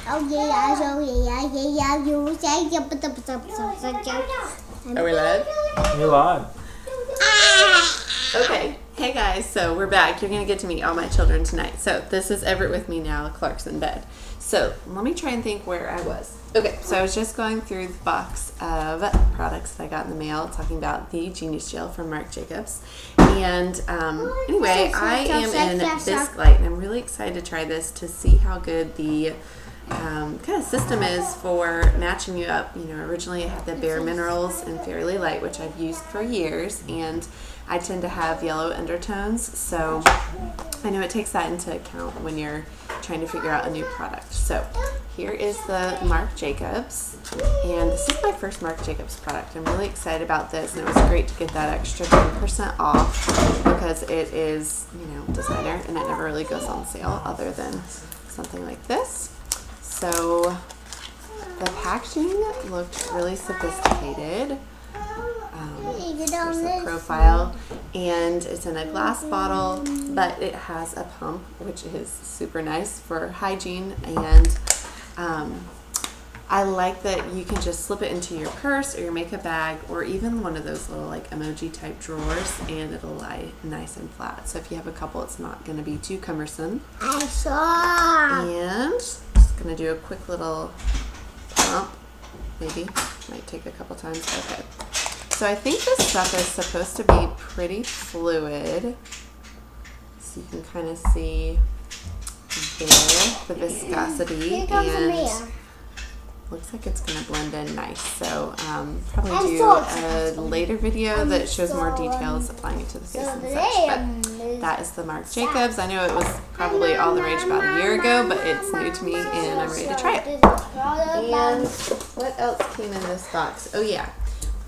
Are we live? You're live. Okay. Hey guys, so we're back. You're going to get to meet all my children tonight. So this is Everett with me now. Clark's in bed. So let me try and think where I was. Okay, so I was just going through the box of products that I got in the mail, talking about the Genius Gel from Marc Jacobs. And anyway, I am in Bisque Light, and I'm really excited to try this to see how good the kind of system is for matching you up. You know, originally I had the Bare Minerals and Fairly Light, which I've used for years, and I tend to have yellow undertones, so I know it takes that into account when you're trying to figure out a new product. So here is the Marc Jacobs, and this is my first Marc Jacobs product. I'm really excited about this, and it was great to get that extra 10% off because it is, you know, designer, and it never really goes on sale other than something like this. So the packaging looked really sophisticated. There's the profile, and it's in a glass bottle, but it has a pump, which is super nice for hygiene. And I like that you can just slip it into your purse or your makeup bag, or even one of those little like emoji type drawers, and it'll lie nice and flat. So if you have a couple, it's not going to be too cumbersome. I saw. And just going to do a quick little pump. Maybe might take a couple times. Okay. So I think this stuff is supposed to be pretty fluid. So you can kind of see there the viscosity, and looks like it's going to blend in nice. So probably do a later video that shows more details applying it to the face and such. But that is the Marc Jacobs. I know it was probably all the rage about a year ago, but it's new to me and I'm ready to try it. And what else came in this box? Oh yeah.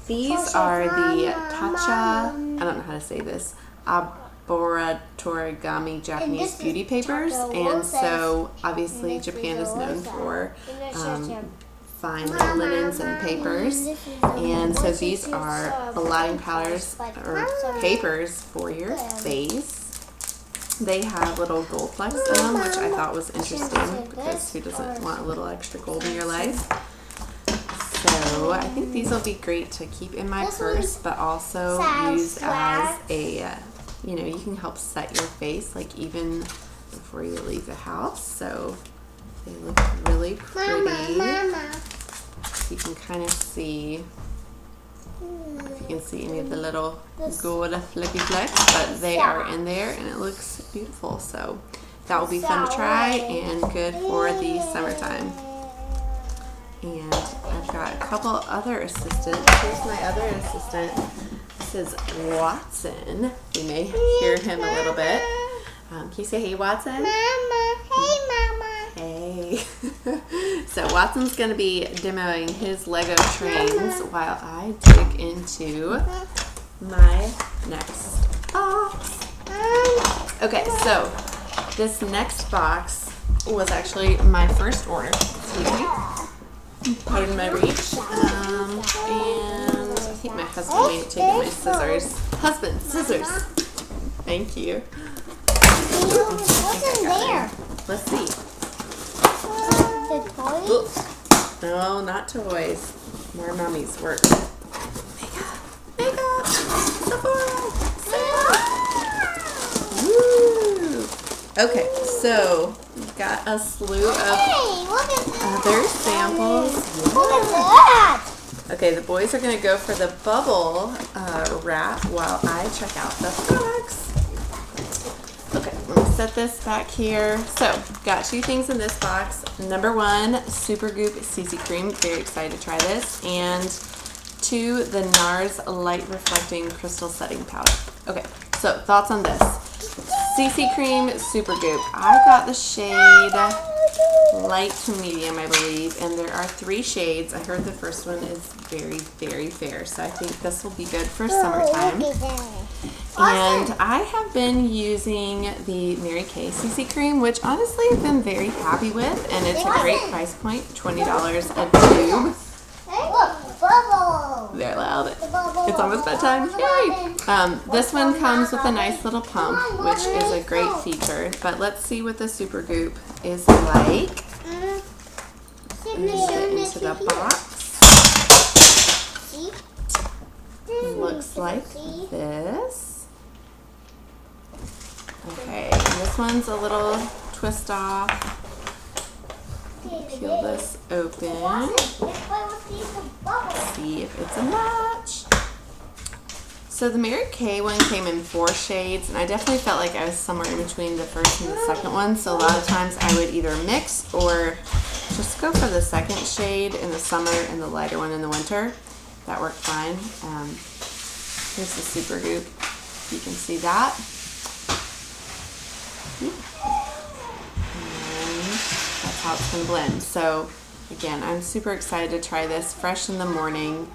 These are the Tacha, I don't know how to say this, Aboratorigami Japanese beauty papers. And so obviously Japan is known for fine linens and papers. And so these are blotting powders or papers for your face. They have little gold flecks in them, which I thought was interesting because who doesn't want a little extra gold in your life? So I think these will be great to keep in my purse, but also use as a, you know, you can help set your face like even before you leave the house. So they look really pretty. You can kind of see, if you can see any of the little gold flippy flecks, but they are in there and it looks beautiful. So that will be fun to try and good for the summertime. And I've got a couple other assistants. Here's my other assistant. This is Watson. You may hear him a little bit. Can you say hey, Watson? Mama. Hey, Mama. Hey. So Watson's going to be demoing his Lego trains while I dig into my next box. Okay, so this next box was actually my first order. Excuse me. Pardon my reach. And I think my husband may have taken my scissors. Husband, scissors. Thank you. What's in there? Let's see. The toys? Oops. No, not toys. More mommy's work. Makeup. Sephora. Woo. Okay, so we've got a slew of other samples. Look at that! Okay, the boys are going to go for the bubble wrap while I check out the products. Okay, let me set this back here. So, got two things in this box. Number one, Supergoop CC Cream. Very excited to try this. And two, the NARS Light Reflecting Crystal Setting Powder. Okay, so thoughts on this. CC Cream Supergoop. I got the shade light to medium, I believe, and there are 3 shades. I heard the first one is very, very fair, so I think this will be good for summertime. And I have been using the Mary Kay CC Cream, which honestly I've been very happy with, and it's a great price point, $20 a tube. Look, bubble. They're loud. It's almost bedtime. Yay! This one comes with a nice little pump, which is a great feature. But let's see what the Supergoop is like. this one's a little twist off. Peel this open. See if it's a match. So the Mary Kay one came in 4 shades, and I definitely felt like I was somewhere in between the first and the second one. So a lot of times I would either mix or just go for the second shade in the summer and the lighter one in the winter. That worked fine. Here's the Super Goop. You can see that. And that's how it's going to blend. So again, I'm super excited to try this fresh in the morning.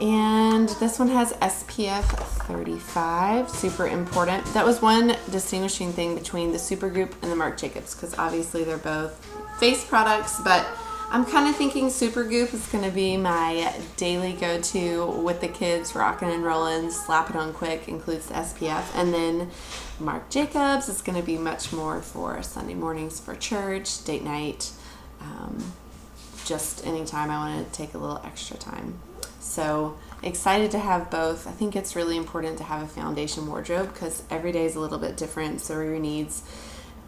And this one has SPF 35, super important. That was one distinguishing thing between the Super Goop and the Marc Jacobs, because obviously they're both face products, but I'm kind of thinking Super Goop is going to be my daily go-to with the kids, rocking and rolling, slap it on quick, includes the SPF. And then Marc Jacobs is going to be much more for Sunday mornings for church, date night, just anytime I want to take a little extra time. So excited to have both. I think it's really important to have a foundation wardrobe because every day is a little bit different, so are your needs.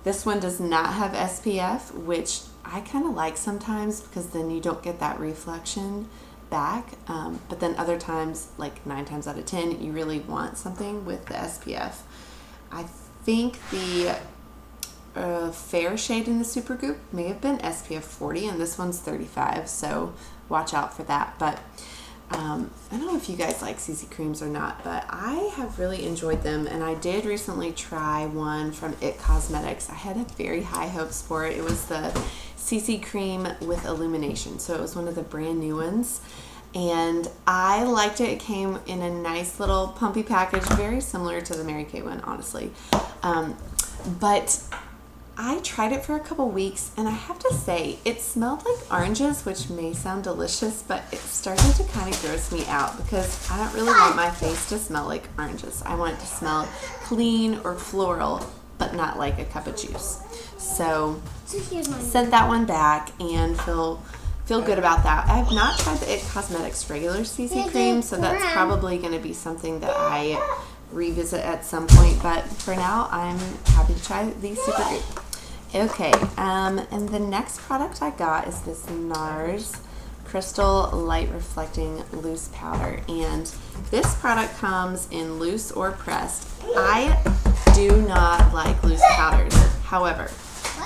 This one does not have SPF, which I kind of like sometimes because then you don't get that reflection back. But then other times, like 9 times out of 10, you really want something with the SPF. I think the fair shade in the Super Goop may have been SPF 40, and this one's 35, so watch out for that. But I don't know if you guys like CC creams or not, but I have really enjoyed them, and I did recently try one from IT Cosmetics. I had a very high hopes for it. It was the CC cream with illumination, so it was one of the brand new ones, and I liked it. It came in a nice little pumpy package, very similar to the Mary Kay one, honestly. But I tried it for a couple weeks, and I have to say, it smelled like oranges, which may sound delicious, but it started to kind of gross me out because I don't really want my face to smell like oranges. I want it to smell clean or floral, but not like a cup of juice. So sent that one back and feel good about that. I have not tried the IT Cosmetics regular CC cream, so that's probably going to be something that I revisit at some point, but for now I'm happy to try the Super Goop. Okay, and the next product I got is this NARS Crystal Light Reflecting Loose Powder, and this product comes in loose or pressed. I do not like loose powders. However,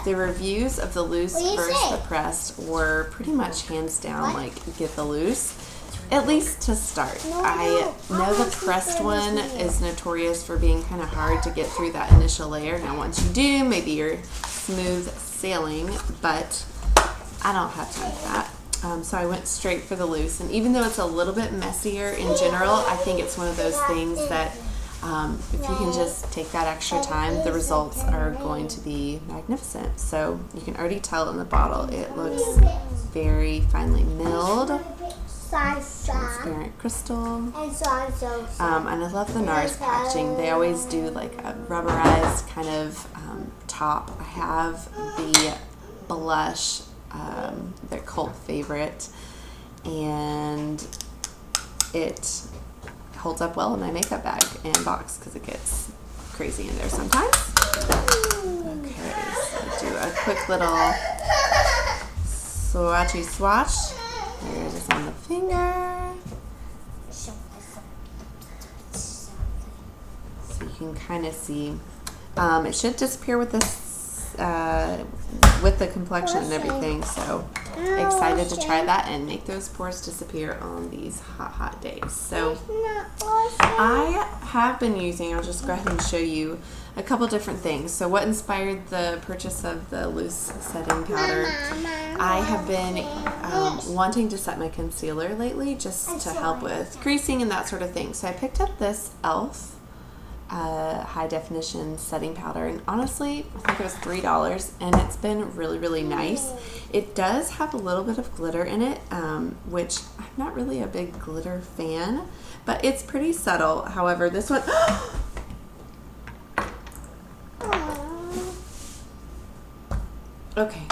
the reviews of the loose versus the pressed were pretty much hands down like get the loose, at least to start. I know the pressed one is notorious for being kind of hard to get through that initial layer. Now once you do, maybe you're smooth sailing, but I don't have time for that. So I went straight for the loose, and even though it's a little bit messier in general, I think it's one of those things that if you can just take that extra time, the results are going to be magnificent. So you can already tell in the bottle, it looks very finely milled, transparent crystal. And I love the NARS packaging. They always do like a rubberized kind of top. I have the blush, their cult favorite, and it holds up well in my makeup bag and box because it gets crazy in there sometimes. Okay, so do a quick little swatchy swatch. There it is on the finger. So you can kind of see. It should disappear with this, with the complexion and everything. So excited to try that and make those pores disappear on these hot days. So I have been using, I'll just go ahead and show you a couple different things. So what inspired the purchase of the loose setting powder? I have been wanting to set my concealer lately just to help with creasing and that sort of thing. So I picked up this e.l.f. High definition setting powder, and honestly I think it was $3, and it's been really, really nice. It does have a little bit of glitter in it, which I'm not really a big glitter fan, but it's pretty subtle. However, this one okay,